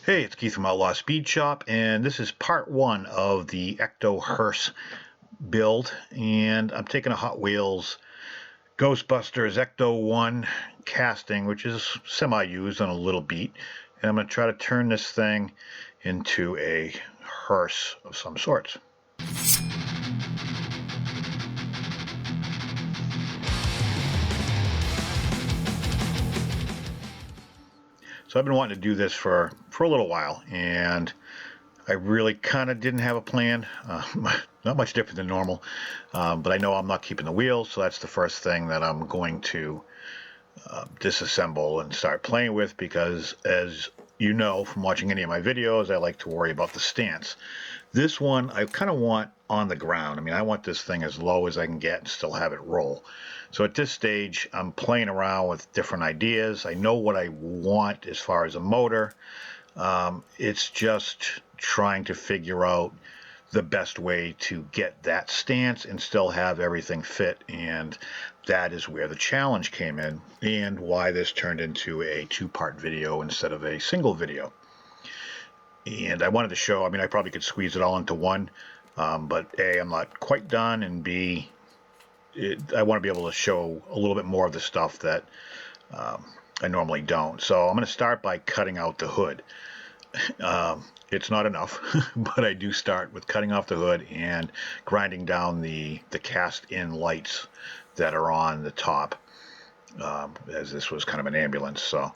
Hey, it's Keith from Outlaw Speed Shop, and this is part one of the Ecto Hearse build. And I'm taking a Hot Wheels Ghostbusters Ecto1 casting, which is semi-used on a little beat, and I'm going to try to turn this thing into a hearse of some sorts. So I've been wanting to do this for a little while, and I really kind of didn't have a plan. Not much different than normal, but I know I'm not keeping the wheels, so that's the first thing that I'm going to disassemble and start playing with, because as you know from watching any of my videos, I like to worry about the stance. This one I kind of want on the ground. I mean, I want this thing as low as I can get and still have it roll. So at this stage, I'm playing around with different ideas. I know what I want as far as a motor. It's just trying to figure out the best way to get that stance and still have everything fit, and that is where the challenge came in and why this turned into a two-part video instead of a single video. And I wanted to show, I mean, I probably could squeeze it all into one, but A, I'm not quite done, and B, I want to be able to show a little bit more of the stuff that I normally don't. So I'm going to start by cutting out the hood. It's not enough, but I do start with cutting off the hood and grinding down the cast-in lights that are on the top, as this was kind of an ambulance. So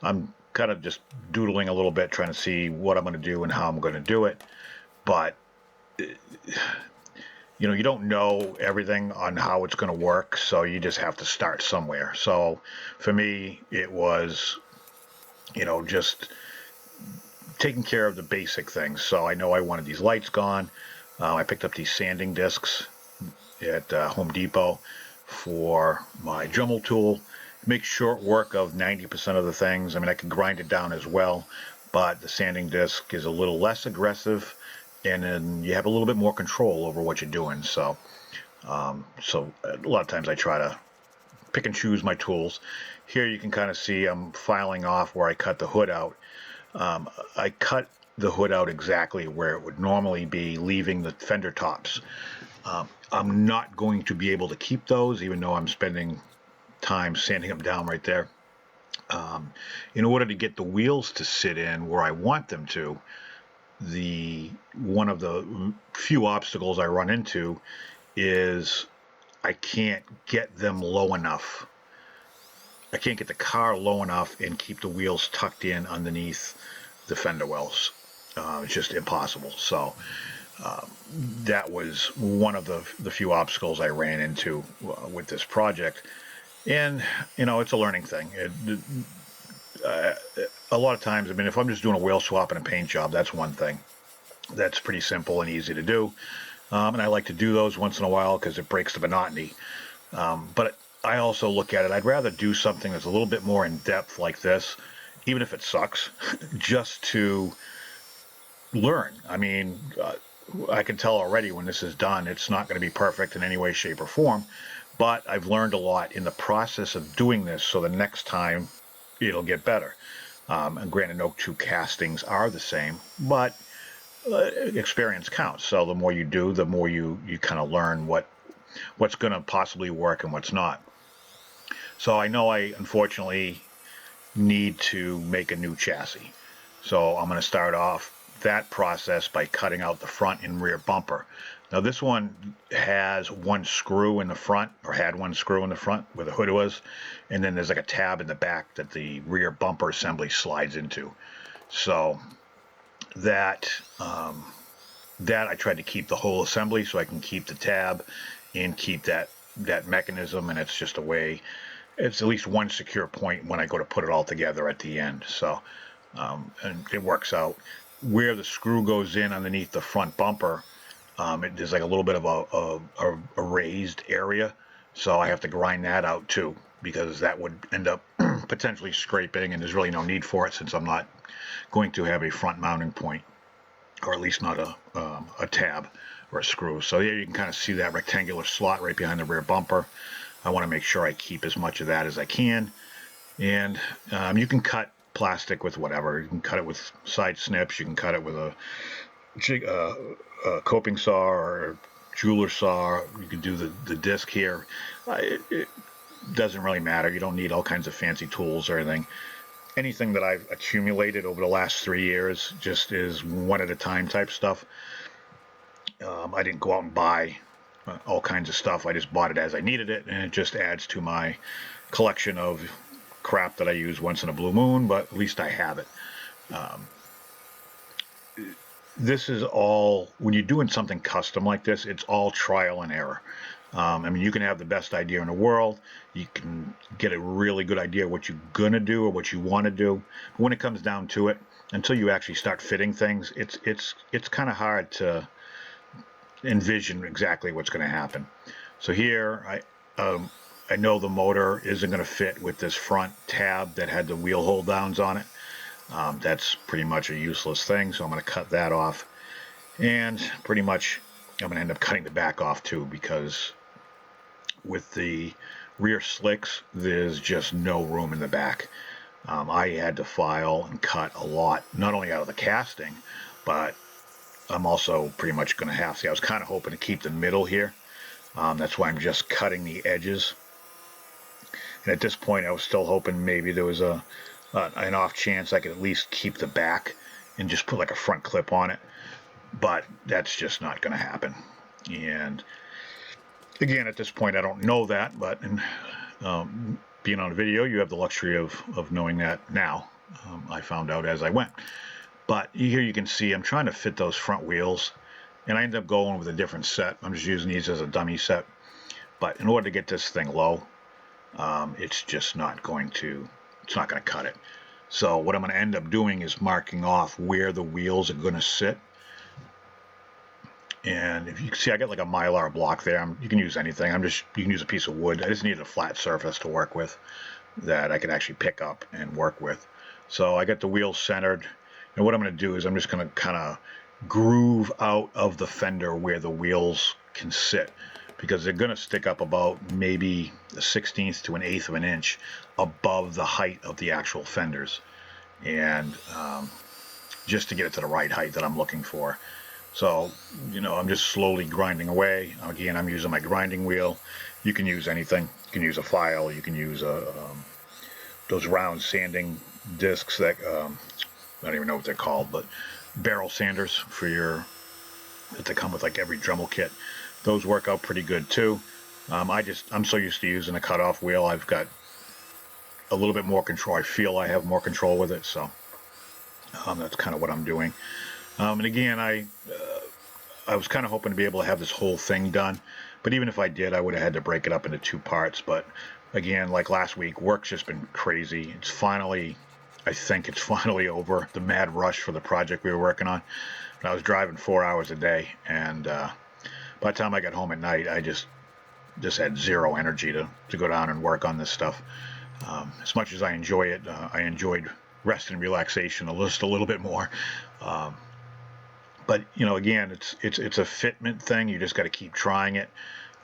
I'm kind of just doodling a little bit, trying to see what I'm going to do and how I'm going to do it. But you know, you don't know everything on how it's going to work, so you just have to start somewhere. So for me, it was, you know, just taking care of the basic things. So I know I wanted these lights gone. I picked up these sanding discs at Home Depot for my Dremel tool. Make short work of 90% of the things. I mean, I can grind it down as well, but the sanding disc is a little less aggressive, and then you have a little bit more control over what you're doing. So so a lot of times I try to pick and choose my tools. Here you can kind of see I'm filing off where I cut the hood out. I cut the hood out exactly where it would normally be, leaving the fender tops. I'm not going to be able to keep those, even though I'm spending time sanding them down right there. In order to get the wheels to sit in where I want them to, one of the few obstacles I run into is I can't get them low enough. I can't get the car low enough and keep the wheels tucked in underneath the fender wells. It's just impossible. So that was one of the few obstacles I ran into with this project. And, you know, it's a learning thing. A lot of times, I mean, if I'm just doing a wheel swap and a paint job, that's one thing. That's pretty simple and easy to do. And I like to do those once in a while because it breaks the monotony. But I also look at it, I'd rather do something that's a little bit more in depth like this, even if it sucks, just to learn. I mean, I can tell already when this is done, it's not going to be perfect in any way, shape, or form, but I've learned a lot in the process of doing this, so the next time it'll get better. And granted, no two castings are the same, but experience counts. So the more you do, the more you kind of learn what's going to possibly work and what's not. So I know I unfortunately need to make a new chassis. So I'm going to start off that process by cutting out the front and rear bumper. Now this one has one screw in the front, or had one screw in the front where the hood was, and then there's like a tab in the back that the rear bumper assembly slides into. So that I tried to keep the whole assembly so I can keep the tab and keep that mechanism, and it's just a way, it's at least one secure point when I go to put it all together at the end. So and it works out. Where the screw goes in underneath the front bumper, there's like a little bit of a raised area, so I have to grind that out too, because that would end up potentially scraping, and there's really no need for it since I'm not going to have a front mounting point, or at least not a tab or a screw. So here you can kind of see that rectangular slot right behind the rear bumper. I want to make sure I keep as much of that as I can. And you can cut plastic with whatever. You can cut it with side snips. You can cut it with a coping saw or jeweler saw. You can do the disc here. It doesn't really matter. You don't need all kinds of fancy tools or anything. Anything that I've accumulated over the last 3 years just is one at a time type stuff. I didn't go out and buy all kinds of stuff. I just bought it as I needed it, and it just adds to my collection of crap that I use once in a blue moon, but at least I have it. This is all, when you're doing something custom like this, it's all trial and error. I mean, you can have the best idea in the world. You can get a really good idea of what you're going to do or what you want to do. But when it comes down to it, until you actually start fitting things, it's kind of hard to envision exactly what's going to happen. So here, I know the motor isn't going to fit with this front tab that had the wheel hold downs on it. That's pretty much a useless thing, so I'm going to cut that off. And pretty much I'm going to end up cutting the back off too, because with the rear slicks, there's just no room in the back. I had to file and cut a lot, not only out of the casting, but I'm also pretty much going to have to. I was kind of hoping to keep the middle here. That's why I'm just cutting the edges. And at this point, I was still hoping maybe there was an off chance I could at least keep the back and just put like a front clip on it. But that's just not going to happen. And again, at this point, I don't know that, but being on a video, you have the luxury of knowing that now. I found out as I went. But here you can see I'm trying to fit those front wheels, and I ended up going with a different set. I'm just using these as a dummy set. But in order to get this thing low, it's just not going to, it's not going to cut it. So what I'm going to end up doing is marking off where the wheels are going to sit. And if you can see, I got like a Mylar block there. You can use anything. You can use a piece of wood. I just needed a flat surface to work with that I could actually pick up and work with. So I got the wheels centered. And what I'm going to do is I'm just going to kind of groove out of the fender where the wheels can sit, because they're going to stick up about maybe a 1/16 to an 1/8 of an inch above the height of the actual fenders. And just to get it to the right height that I'm looking for. So, I'm just slowly grinding away. Again, I'm using my grinding wheel. You can use anything. You can use a file. You can use those round sanding discs that, I don't even know what they're called, but barrel sanders that they come with like every Dremel kit. Those work out pretty good too. I'm so used to using a cutoff wheel. I've got a little bit more control. I feel I have more control with it, so that's kind of what I'm doing. And again, I was kind of hoping to be able to have this whole thing done, but even if I did, I would have had to break it up into 2 parts. But again, like last week, work's just been crazy. I think it's finally over, the mad rush for the project we were working on. I was driving 4 hours a day, and by the time I got home at night, I just had zero energy to go down and work on this stuff. As much as I enjoy it, I enjoyed rest and relaxation just a little bit more. But again, it's a fitment thing. You just got to keep trying it.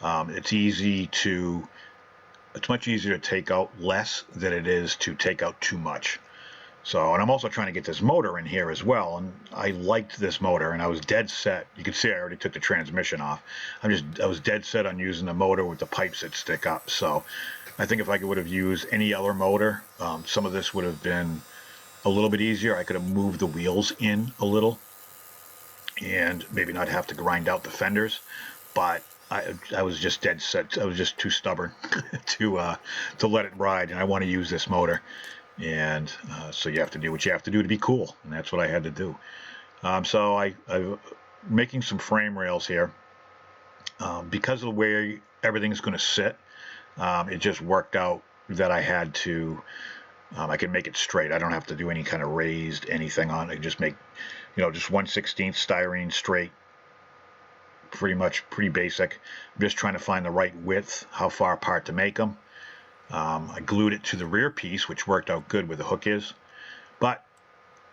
It's much easier to take out less than it is to take out too much. So, and I'm also trying to get this motor in here as well. And I liked this motor, and I was dead set. You can see I already took the transmission off. I was dead set on using the motor with the pipes that stick up. So I think if I would have used any other motor, some of this would have been a little bit easier. I could have moved the wheels in a little and maybe not have to grind out the fenders, but I was just dead set. I was just too stubborn to let it ride, and I want to use this motor. And so you have to do what you have to do to be cool, and that's what I had to do. So I'm making some frame rails here. Because of the way everything's going to sit, it just worked out that I had to, I can make it straight. I don't have to do any kind of raised anything on it. I just make, just 1/16 styrene straight. Pretty basic. I'm just trying to find the right width, how far apart to make them. I glued it to the rear piece, which worked out good where the hook is. But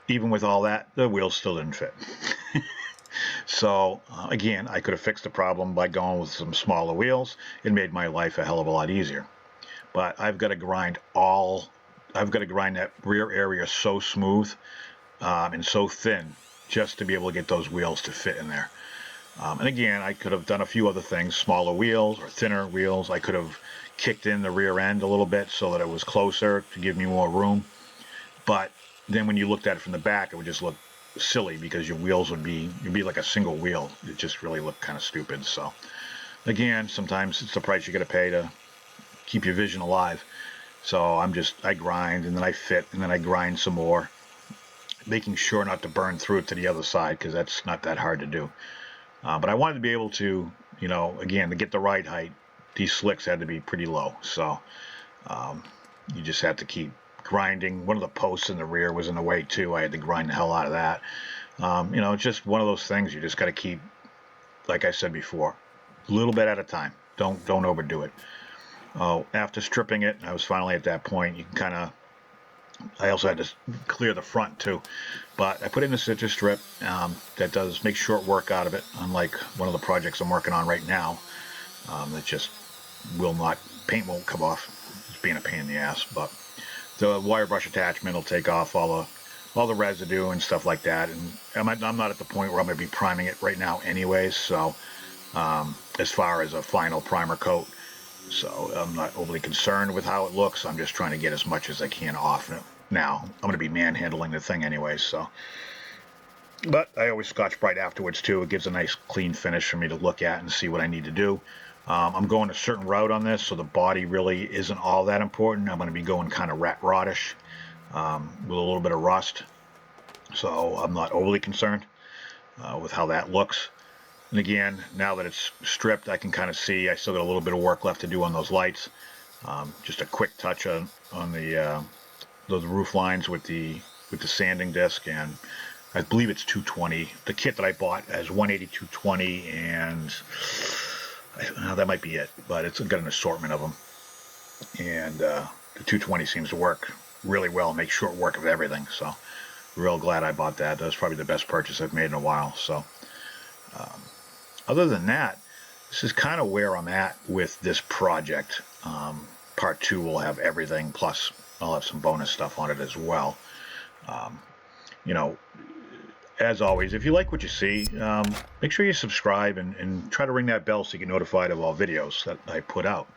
even with all that, the wheels still didn't fit. So again, I could have fixed the problem by going with some smaller wheels. It made my life a hell of a lot easier. But I've got to grind all I've got to grind that rear area so smooth and so thin just to be able to get those wheels to fit in there. And again, I could have done a few other things, smaller wheels or thinner wheels. I could have kicked in the rear end a little bit so that it was closer to give me more room. But then when you looked at it from the back, it would just look silly because your wheels would be, you'd be like a single wheel. It just really looked kind of stupid. So again, sometimes it's the price you got to pay to keep your vision alive. So I grind and then I fit and then I grind some more, making sure not to burn through it to the other side because that's not that hard to do. But I wanted to be able to, you know, again, to get the right height, these slicks had to be pretty low. So you just had to keep grinding. One of the posts in the rear was in the way too. I had to grind the hell out of that. You know, it's just one of those things you just got to keep, like I said before, a little bit at a time. Don't overdo it. After stripping it, I was finally at that point. You can kind of, I also had to clear the front too, but I put in a citrus strip that does make short work out of it, unlike one of the projects I'm working on right now that just will not, paint won't come off. It's being a pain in the ass, but the wire brush attachment will take off all the residue and stuff like that, and I'm not at the point where I'm going to be priming it right now anyways, so as far as a final primer coat, so I'm not overly concerned with how it looks. I'm just trying to get as much as I can off it. Now, I'm going to be manhandling the thing anyway, so. But I always Scotch-Brite afterwards, too. It gives a nice, clean finish for me to look at and see what I need to do. I'm going a certain route on this, so the body really isn't all that important. I'm going to be going kind of rat rodish with a little bit of rust. So I'm not overly concerned with how that looks. And again, now that it's stripped, I can kind of see I still got a little bit of work left to do on those lights. Just a quick touch on the those roof lines with the sanding disc, and I believe it's 220. The kit that I bought has 180, 220, and that might be it, but it's got an assortment of them. And the 220 seems to work really well, make short work of everything. So real glad I bought that. That's probably the best purchase I've made in a while. So other than that, this is kind of where I'm at with this project. Part 2 will have everything, plus I'll have some bonus stuff on it as well. You know, as always, if you like what you see, make sure you subscribe and try to ring that bell so you get notified of all videos that I put out.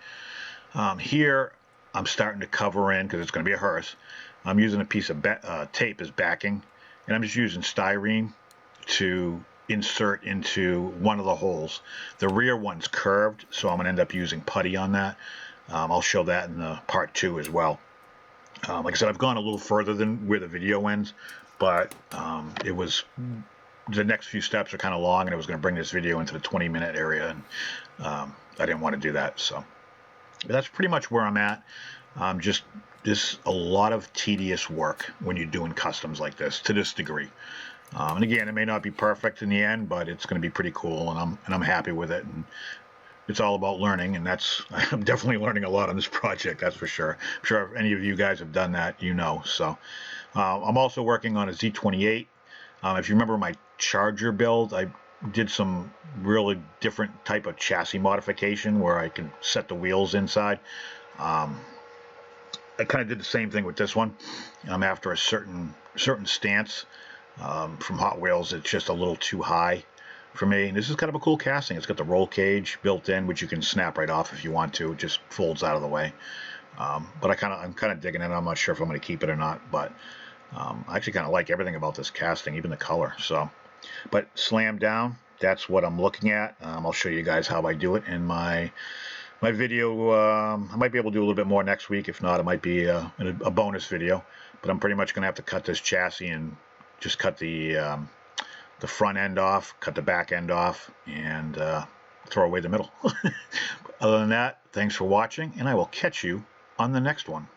Here, I'm starting to cover in, because it's going to be a hearse. I'm using a piece of tape as backing, and I'm just using styrene to insert into one of the holes. The rear one's curved, so I'm going to end up using putty on that. I'll show that in the part 2 as well. Like I said, I've gone a little further than where the video ends, but it was, the next few steps are kind of long, and it was going to bring this video into the 20-minute area, and I didn't want to do that. So that's pretty much where I'm at. Just this a lot of tedious work when you're doing customs like this to this degree. And again, it may not be perfect in the end, but it's going to be pretty cool, and I'm happy with it. And it's all about learning, and I'm definitely learning a lot on this project, that's for sure. I'm sure if any of you guys have done that, you know. So I'm also working on a Z28. If you remember my Charger build, I did some really different type of chassis modification where I could set the wheels inside. I kind of did the same thing with this one. I'm after a certain stance from Hot Wheels. It's just a little too high for me. And this is kind of a cool casting. It's got the roll cage built in, which you can snap right off if you want to. It just folds out of the way. But I'm kind of digging it. I'm not sure if I'm going to keep it or not, but I actually kind of like everything about this casting, even the color. So, but slam down, that's what I'm looking at. I'll show you guys how I do it in my video. I might be able to do a little bit more next week. If not, it might be a bonus video. But I'm pretty much going to have to cut this chassis and just cut the front end off, cut the back end off, and throw away the middle. Other than that, thanks for watching, and I will catch you on the next one.